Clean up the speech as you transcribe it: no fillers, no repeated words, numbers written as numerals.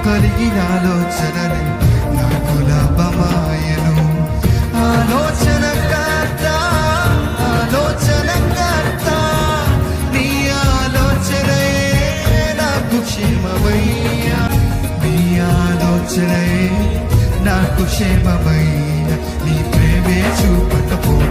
కలిగిన ఆలోచనలే నాకు లాభమాయను. ఆలోచనకర్త నీ ఆలోచనే నాకు క్షేమమయ్యా. నీ ఆలోచనే నాకు క్షేమమయ్యా. నీ ప్రేమే చూపకపో